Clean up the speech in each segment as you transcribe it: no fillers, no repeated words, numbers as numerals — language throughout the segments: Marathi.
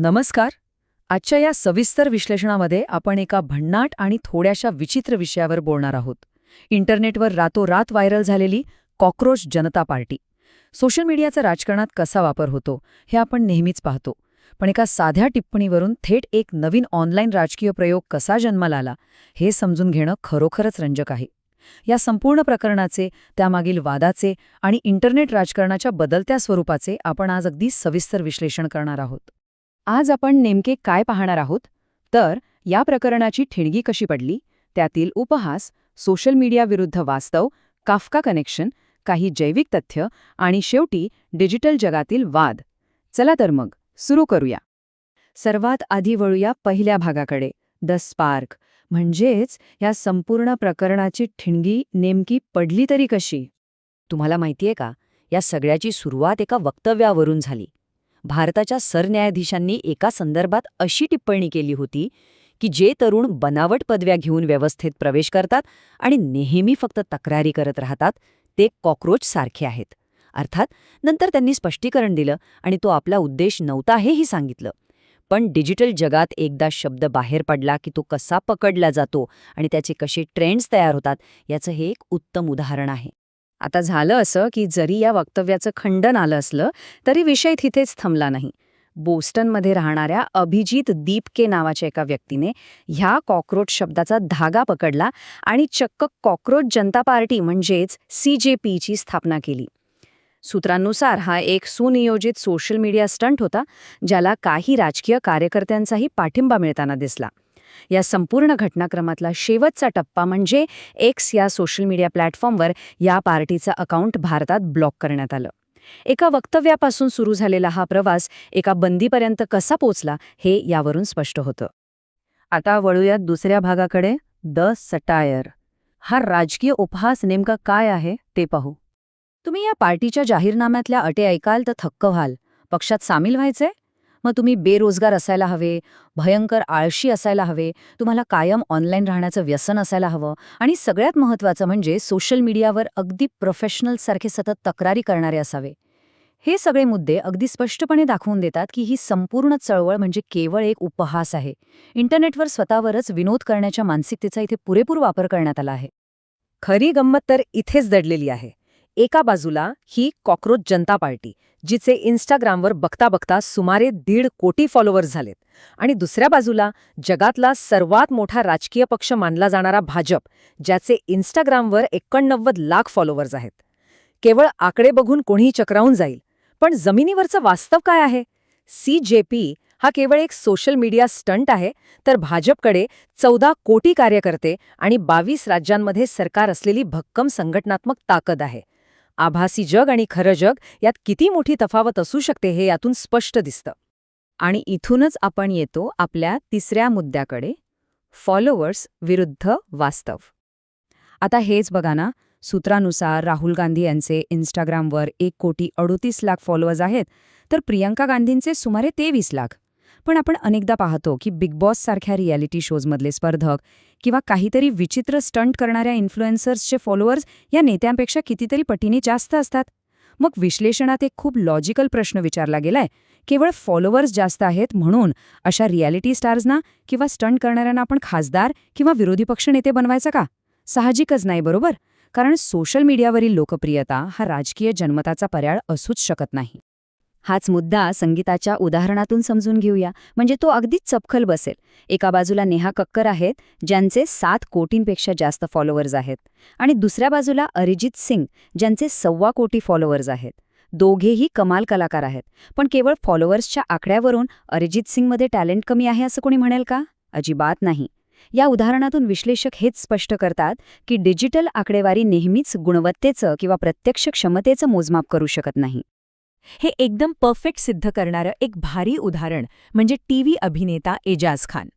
नमस्कार. आजच्या या सविस्तर विश्लेषणामध्ये आपण एका भन्नाट आणि थोड्याशा विचित्र विषयावर बोलणार आहोत. इंटरनेटवर रातोरात व्हायरल झालेली कॉक्रोच जनता पार्टी. सोशल मीडियाचा राजकारणात कसा वापर होतो हे आपण नेहमीच पाहतो, पण एका साध्या टिप्पणीवरून थेट एक नवीन ऑनलाईन राजकीय प्रयोग कसा जन्माला आला हे समजून घेणं खरोखरच रंजक आहे. या संपूर्ण प्रकरणाचे, त्यामागील वादाचे आणि इंटरनेट राजकारणाच्या बदलत्या स्वरूपाचे आपण आज अगदी सविस्तर विश्लेषण करणार आहोत. आज आपण नेमके काय पाहणार आहोत तर या प्रकरणाची ठिणगी कशी पडली, त्यातील उपहास, सोशल मीडिया विरुद्ध वास्तव, काफ्का कनेक्शन, काही जैविक तथ्य आणि शेवटी डिजिटल जगातील वाद. चला तर मग सुरू करूया. सर्वात आधी वळूया पहिल्या भागाकडे, द स्पार्क. म्हणजेच या संपूर्ण प्रकरणाची ठिणगी नेमकी पडली तरी कशी. तुम्हाला माहितीये का, या सगळ्याची सुरुवात एका वक्तव्यावरून झाली. भारताच्या सरन्यायाधीशांनी एका संदर्भात अशी टिप्पणी केली होती की जे तरुण बनावट पदव्या घेऊन व्यवस्थेत प्रवेश करतात आणि नेहमी फक्त तक्रारी करत राहतात ते कॉक्रोच सारखे आहेत. अर्थात नंतर त्यांनी स्पष्टीकरण दिलं आणि तो आपला उद्देश नव्हता हेही सांगितलं. पण डिजिटल जगात एकदा शब्द बाहेर पडला की तो कसा पकडला जातो आणि त्याचे कसे ट्रेंड्स तयार होतात याचं हे एक उत्तम उदाहरण आहे. आता झालं असं की जरी या वक्तव्याचं खंडन आलं असलं तरी विषय तिथेच थांबला नाही. बोस्टनमध्ये राहणाऱ्या अभिजित दीपके नावाच्या एका व्यक्तीने ह्या कॉक्रोच शब्दाचा धागा पकडला आणि चक्क कॉक्रोच जनता पार्टी म्हणजेच CJPची स्थापना केली. सूत्रांनुसार हा एक सुनियोजित सोशल मीडिया स्टंट होता, ज्याला काही राजकीय कार्यकर्त्यांचाही पाठिंबा मिळताना दिसला. या संपूर्ण घटनाक्रमातला शेवटचा टप्पा म्हणजे एक्स या सोशल मीडिया प्लॅटफॉर्मवर या पार्टीचं अकाउंट भारतात ब्लॉक करण्यात आलं. एका वक्तव्यापासून सुरू झालेला हा प्रवास एका बंदीपर्यंत कसा पोचला हे यावरून स्पष्ट होतं. आता वळूयात दुसऱ्या भागाकडे, द सटायर. हा राजकीय उपहास नेमका काय आहे ते पाहू. तुम्ही या पार्टीच्या जाहीरनाम्यातल्या अटी ऐकाल तर थक्क व्हाल. पक्षात सामील व्हायचंय? मग तुम्ही बेरोजगार असायला हवे, भयंकर आळशी असायला हवे, तुम्हाला कायम ऑनलाईन राहण्याचं व्यसन असायला हवं आणि सगळ्यात महत्त्वाचं म्हणजे सोशल मीडियावर अगदी प्रोफेशनल्ससारखे सतत तक्रारी करणारे असावे. हे सगळे मुद्दे अगदी स्पष्टपणे दाखवून देतात की ही संपूर्ण चळवळ म्हणजे केवळ एक उपहास आहे. इंटरनेटवर स्वतःवरच विनोद करण्याच्या मानसिकतेचा इथे पुरेपूर वापर करण्यात आला आहे. खरी गंमत तर इथेच दडलेली आहे. एका बाजूला ही कॉक्रोच जनता पार्टी, जिचे इन्स्टाग्रामवर बघता बघता सुमारे 1.5 कोटी फॉलोअर्स झालेत, आणि दुसऱ्या बाजूला जगातला सर्वात मोठा राजकीय पक्ष मानला जाणारा भाजप, ज्याचे इन्स्टाग्रामवर 89 लाख फॉलोअर्स आहेत. केवळ आकडे बघून कोणीही चक्रावून जाईल, पण जमिनीवरचं वास्तव काय आहे? CJP हा केवळ एक सोशल मीडिया स्टंट आहे, तर भाजपकडे 14 कोटी कार्यकर्ते आणि 22 राज्यांमध्ये सरकार असलेली भक्कम संघटनात्मक ताकद आहे. आभासी जग आणि खरं जग यात किती मोठी तफावत असू शकते हे यातून स्पष्ट दिसतं. आणि इथूनच आपण येतो आपल्या तिसऱ्या मुद्द्याकडे, फॉलोअर्स विरुद्ध वास्तव. आता हेच बघा ना, सूत्रानुसार राहुल गांधी यांचे इन्स्टाग्रामवर 1,38 लाख फॉलोअर्स आहेत, तर प्रियंका गांधींचे सुमारे 23 लाख. पण आपण अनेकदा पाहतो की बिग बॉस सारख्या रियालिटी शोजमधले स्पर्धक किंवा काहीतरी विचित्र स्टंट करणाऱ्या इन्फ्लुएन्सर्सचे फॉलोअर्स या नेत्यांपेक्षा कितीतरी पटीने जास्त असतात. मग विश्लेषणात एक खूप लॉजिकल प्रश्न विचारला गेलाय, केवळ फॉलोअर्स जास्त आहेत म्हणून अशा रियालिटी स्टार्सना किंवा स्टंट करणाऱ्यांना आपण खासदार किंवा विरोधी पक्ष नेते बनवायचं का? साहजिकच नाही, बरोबर? कारण सोशल मीडियावरील लोकप्रियता हा राजकीय जन्मताचा पर्याय असूच शकत नाही. हाच मुद्दा संगीताच्या उदाहरणातून समजून घेऊया, म्हणजे तो अगदीच चपखल बसेल. एका बाजूला नेहा कक्कर आहेत, ज्यांचे 7 कोटींपेक्षा जास्त फॉलोअर्स आहेत, आणि दुसऱ्या बाजूला अरिजित सिंग, ज्यांचे 1.25 कोटी फॉलोअर्स आहेत. दोघेही कमाल कलाकार आहेत, पण केवळ फॉलोअर्सच्या आकड्यावरून अरिजित सिंगमध्ये टॅलेंट कमी आहे असं कोणी म्हणेल का? अजिबात नाही. या उदाहरणातून विश्लेषक हेच स्पष्ट करतात की डिजिटल आकडेवारी नेहमीच गुणवत्तेचं किंवा प्रत्यक्ष क्षमतेचं मोजमाप करू शकत नाही. हे एकदम परफेक्ट सिद्ध करणारं एक भारी उदाहरण म्हणजे टीव्ही अभिनेता एजाज खान.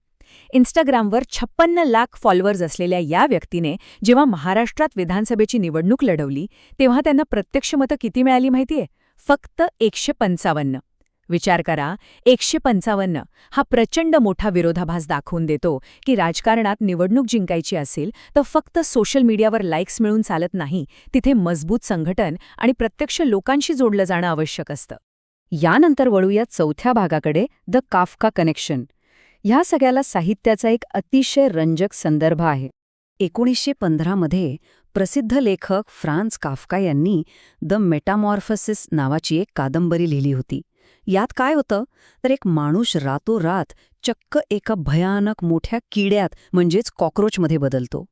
इन्स्टाग्रामवर 56 लाख फॉलोअर्स असलेल्या या व्यक्तीने जेव्हा महाराष्ट्रात विधानसभेची निवडणूक लढवली तेव्हा त्यांना प्रत्यक्ष मतं किती मिळाली माहितीये? फक्त 155. विचार करा, 155 हा प्रचंड मोठा विरोधाभास दाखवून देतो की राजकारणात निवडणूक जिंकायची असेल तर फक्त सोशल मीडियावर लाईक्स मिळून चालत नाही, तिथे मजबूत संघटन आणि प्रत्यक्ष लोकांशी जोडलं जाणं आवश्यक असतं. यानंतर वळूया चौथ्या भागाकडे, द काफका कनेक्शन. ह्या सगळ्याला साहित्याचा एक अतिशय रंजक संदर्भ आहे. 1915 मध्ये प्रसिद्ध लेखक फ्रान्स काफका यांनी द मेटामॉर्फसिस नावाची एक कादंबरी लिहिली होती. यात काय होतं तर एक माणूस रातोरात चक्क एका भयानक मोठ्या किड्यात म्हणजेच कॉक्रोचमध्ये बदलतो.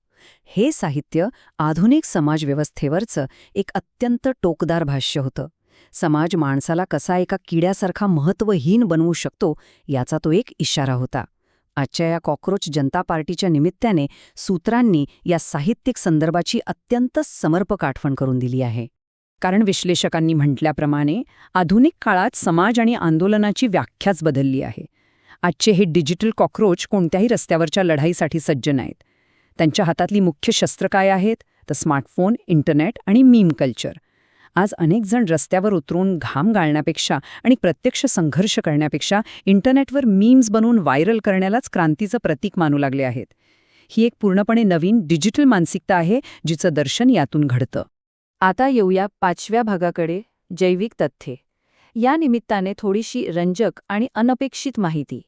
हे साहित्य आधुनिक समाजव्यवस्थेवरचं एक अत्यंत टोकदार भाष्य होतं. समाज माणसाला कसा एका किड्यासारखा महत्त्वहीन बनवू शकतो याचा तो एक इशारा होता. आजच्या या कॉक्रोच जनता पार्टीच्या निमित्ताने सूत्रांनी या साहित्यिक संदर्भाची अत्यंत समर्पक आठवण करून दिली आहे. कारण विश्लेषकांनी म्हटल्याप्रमाणे आधुनिक काळात समाज आणि आंदोलनाची व्याख्याच बदलली आहे. आजचे हे डिजिटल कॉक्रोच कोणत्याही रस्त्यावरच्या लढाईसाठी सज्ज नाहीत. त्यांच्या हातातली मुख्य शस्त्र काय आहेत तर स्मार्टफोन, इंटरनेट आणि मीम कल्चर. आज अनेक जण रस्त्यावर उतरून घाम गाळण्यापेक्षा आणि प्रत्यक्ष संघर्ष करण्यापेक्षा इंटरनेटवर मीम्स बनवून व्हायरल करण्यालाच क्रांतीचं प्रतीक मानू लागले आहेत. ही एक पूर्णपणे नवीन डिजिटल मानसिकता आहे जिचं दर्शन यातून घडतं. आता येऊया 5व्या भागाकडे, जैविक तथ्ये. या निमित्ताने थोडीशी रंजक आणि अनपेक्षित माहिती.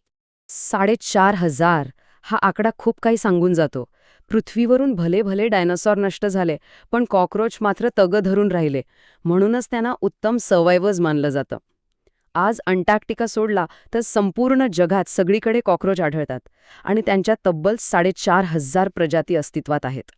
4,500 हा आकडा खूप काही सांगून जातो. पृथ्वीवरून भले भले डायनासॉर नष्ट झाले, पण कॉक्रोच मात्र तग धरून राहिले. म्हणूनच त्यांना उत्तम सर्वायव्हर्स मानलं जातं. आज अंटार्क्टिका सोडला तर संपूर्ण जगात सगळीकडे कॉक्रोच आढळतात आणि त्यांच्या तब्बल 4,500 प्रजाती अस्तित्वात आहेत.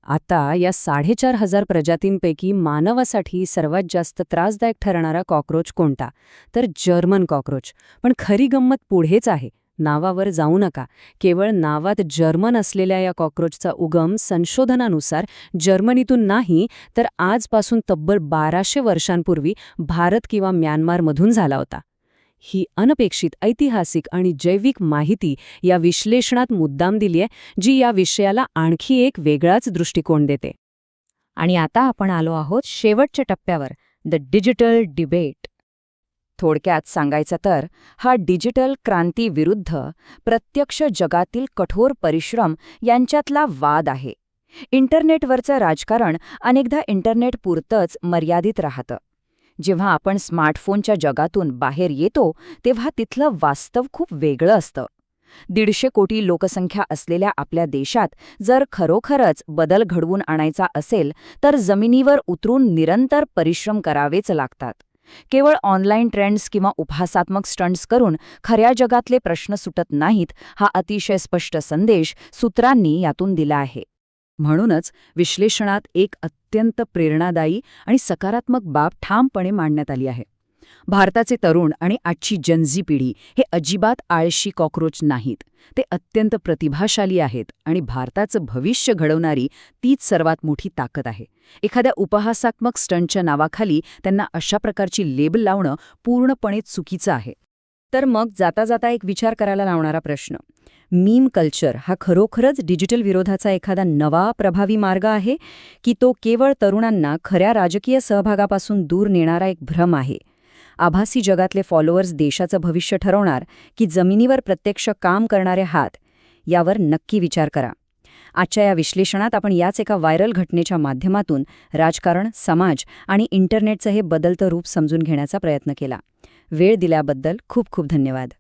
आता या 4,500 प्रजातींपैकी मानवासाठी सर्वात जास्त त्रासदायक ठरणारा कॉक्रोच कोणता तर जर्मन कॉक्रोच. पण खरी गंमत पुढेच आहे. नावावर जाऊ नका. केवळ नावात जर्मन असलेल्या या कॉक्रोचचा उगम संशोधनानुसार जर्मनीतून नाही तर आजपासून तब्बल 1200 वर्षांपूर्वी भारत किंवा म्यानमारमधून झाला होता. ही अनपेक्षित ऐतिहासिक आणि जैविक माहिती या विश्लेषणात मुद्दाम दिलीय, जी या विषयाला आणखी एक वेगळाच दृष्टिकोन देते. आणि आता आपण आलो आहोत शेवटच्या टप्प्यावर, द डिजिटल डिबेट. थोडक्यात सांगायचं तर हा डिजिटल क्रांती विरुद्ध प्रत्यक्ष जगातील कठोर परिश्रम यांच्यातला वाद आहे. इंटरनेटवरचं राजकारण अनेकदा इंटरनेटपुरतंच मर्यादित राहतं. जेव्हा आपण स्मार्टफोनच्या जगातून बाहेर येतो तेव्हा तिथलं वास्तव खूप वेगळं असतं. 150 कोटी लोकसंख्या असलेल्या आपल्या देशात जर खरोखरच बदल घडवून आणायचा असेल तर जमिनीवर उतरून निरंतर परिश्रम करावेच लागतात. केवळ ऑनलाईन ट्रेंड्स किंवा उपहासात्मक स्टंट्स करून खऱ्या जगातले प्रश्न सुटत नाहीत, हा अतिशय स्पष्ट संदेश सूत्रांनी यातून दिला आहे. म्हणूनच विश्लेषणात एक अत्यंत प्रेरणादायी आणि सकारात्मक बाब ठामपणे मांडण्यात आली आहे. भारताचे तरुण आणि आजची जनझी पिढी हे अजिबात आळशी कॉक्रोच नाहीत. ते अत्यंत प्रतिभाशाली आहेत आणि भारताचं भविष्य घडवणारी तीच सर्वात मोठी ताकद आहे. एखाद्या उपहासात्मक स्टंटच्या नावाखाली त्यांना अशा प्रकारची लेबल लावणं पूर्णपणे चुकीचं आहे. तर मग जाता जाता एक विचार करायला लावणारा प्रश्न, मीम कल्चर हा खरोखरच डिजिटल विरोधाचा एखादा नवा प्रभावी मार्ग आहे की तो केवळ तरुणांना खऱ्या राजकीय सहभागापासून दूर नेणारा एक भ्रम आहे? आभासी जगातले फॉलोअर्स देशाचं भविष्य ठरवणार की जमिनीवर प्रत्यक्ष काम करणारे हात? यावर नक्की विचार करा. आजच्या या विश्लेषणात आपण याच एका व्हायरल घटनेच्या माध्यमातून राजकारण, समाज आणि इंटरनेटचं हे बदलतं रूप समजून घेण्याचा प्रयत्न केला. वेळ दिल्याबद्दल खूप खूप धन्यवाद.